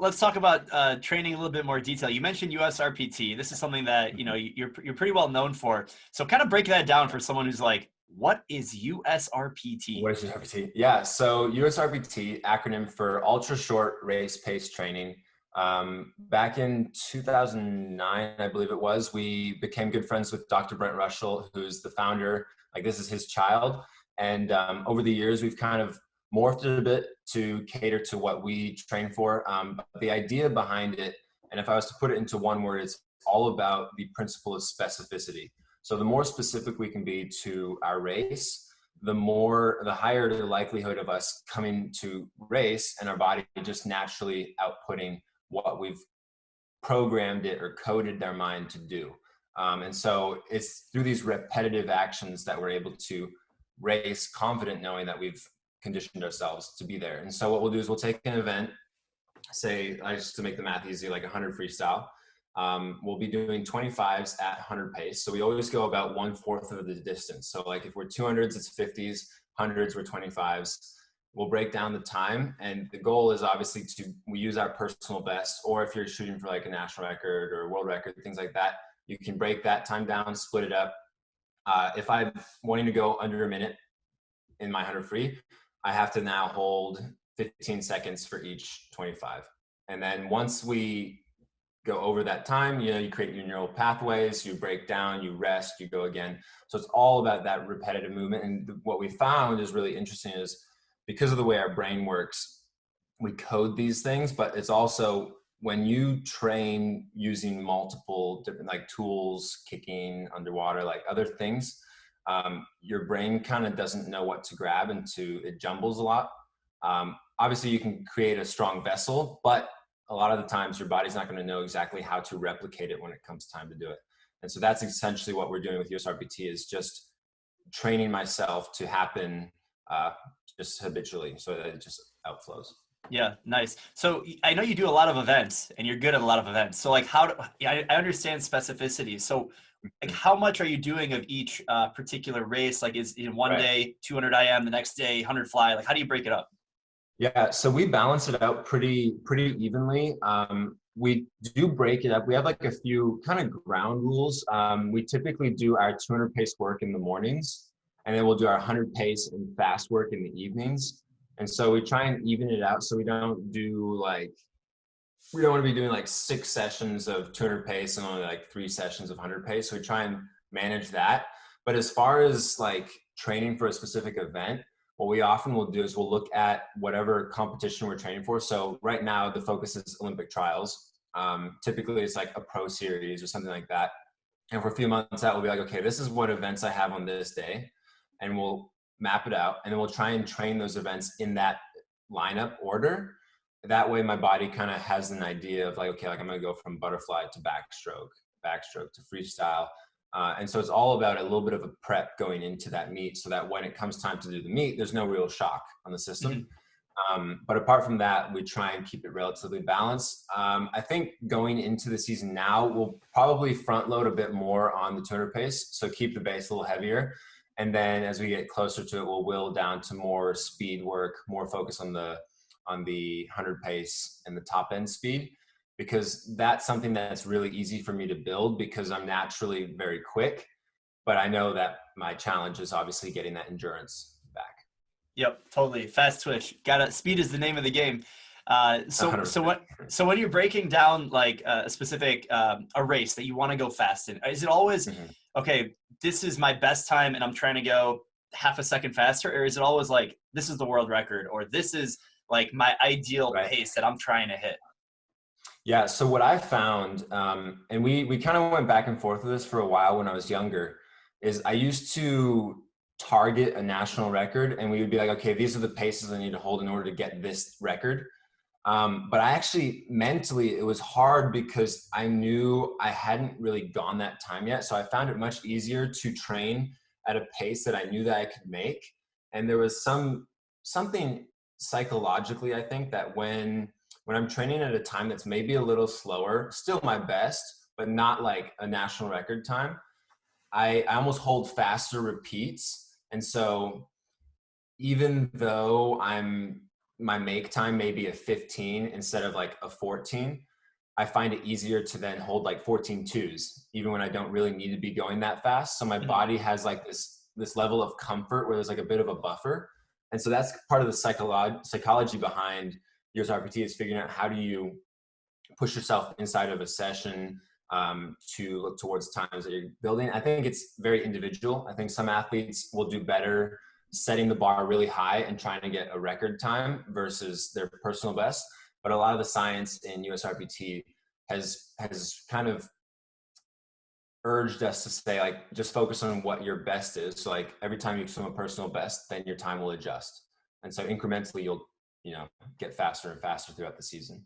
let's talk about training a little bit more detail. You mentioned USRPT. This is something that, you know, you're pretty well known for. So kind of break that down for someone who's like, what is USRPT? What is USRPT? Yeah, so USRPT, acronym for Ultra Short Race Pace Training. Back in 2009, I believe it was, we became good friends with Dr. Brent Russell, who's the founder. Like, this is his child. And over the years, we've kind of morphed it a bit to cater to what we train for. But the idea behind it, and if I was to put it into one word, it's all about the principle of specificity. So the more specific we can be to our race, the higher the likelihood of us coming to race and our body just naturally outputting what we've programmed it or coded their mind to do. And so it's through these repetitive actions that we're able to race confident, knowing that we've conditioned ourselves to be there. And so what we'll do is we'll take an event, say, just to make the math easy, like 100 freestyle. We'll be doing 25s at 100 pace. So we always go about 1/4 of the distance. So like if we're 200s, it's 50s, 100s, we're 25s. We'll break down the time. And the goal is obviously we use our personal best, or if you're shooting for like a national record or a world record, things like that, you can break that time down, split it up. If I'm wanting to go under a minute in my 100 free, I have to now hold 15 seconds for each 25. And then once we go over that time, you know, you create your neural pathways, you break down, you rest, you go again. So it's all about that repetitive movement. And what we found is really interesting is because of the way our brain works, we code these things, but it's also when you train using multiple different like tools, kicking, underwater, like other things, your brain kind of doesn't know what to grab and it jumbles a lot. Obviously you can create a strong vessel, but a lot of the times your body's not going to know exactly how to replicate it when it comes time to do it. And so that's essentially what we're doing with USRPT, is just training myself to happen just habitually so that it just outflows. Yeah, nice. So I know you do a lot of events and you're good at a lot of events. So like I understand specificity. So like how much are you doing of each particular race? Like is in one day 200 IM, the next day 100 fly? Like how do you break it up? Yeah, so we balance it out pretty evenly. We do break it up. We have like a few kind of ground rules. We typically do our 200 pace work in the mornings, and then we'll do our 100 pace and fast work in the evenings. And so we try and even it out so we don't want to be doing like 6 sessions of 200 pace and only like 3 sessions of 100 pace. So we try and manage that. But as far as like training for a specific event, what we often will do is we'll look at whatever competition we're training for. So right now the focus is Olympic trials. Typically it's like a pro series or something like that. And for a few months out, we'll be like, okay, this is what events I have on this day. And we'll map it out. And then we'll try and train those events in that lineup order. That way my body kind of has an idea of like, okay, like I'm going to go from butterfly to backstroke to freestyle. And so it's all about a little bit of a prep going into that meet so that when it comes time to do the meet, there's no real shock on the system. But apart from that, we try and keep it relatively balanced. I think going into the season now, we'll probably front load a bit more on the 200 pace. So keep the base a little heavier. And then as we get closer to it, we'll whittle down to more speed work, more focus on the 100 pace and the top end speed, because that's something that's really easy for me to build because I'm naturally very quick, but I know that my challenge is obviously getting that endurance back. Yep, totally. Fast twitch. Speed is the name of the game. So when you're breaking down like a specific a race that you want to go fast in, is it always okay, this is my best time and I'm trying to go half a second faster, or is it always like this is the world record, or this is like my ideal pace that I'm trying to hit? Yeah, so what I found, and we kind of went back and forth with this for a while when I was younger, is I used to target a national record and we would be like, okay, these are the paces I need to hold in order to get this record. But I actually mentally, it was hard because I knew I hadn't really gone that time yet. So I found it much easier to train at a pace that I knew that I could make. And there was something psychologically, I think, that when I'm training at a time that's maybe a little slower, still my best, but not like a national record time, I almost hold faster repeats. And so even though I'm my make time may be a 15 instead of like a 14, I find it easier to then hold like 14 twos, even when I don't really need to be going that fast. So my body has like this level of comfort where there's like a bit of a buffer. And so that's part of the psychology behind USRPT, is figuring out how do you push yourself inside of a session to look towards times that you're building. I think it's very individual. I think some athletes will do better setting the bar really high and trying to get a record time versus their personal best. But a lot of the science in USRPT has kind of urged us to say, like, just focus on what your best is. So like every time you swim a personal best, then your time will adjust. And so incrementally you'll, get faster and faster throughout the season.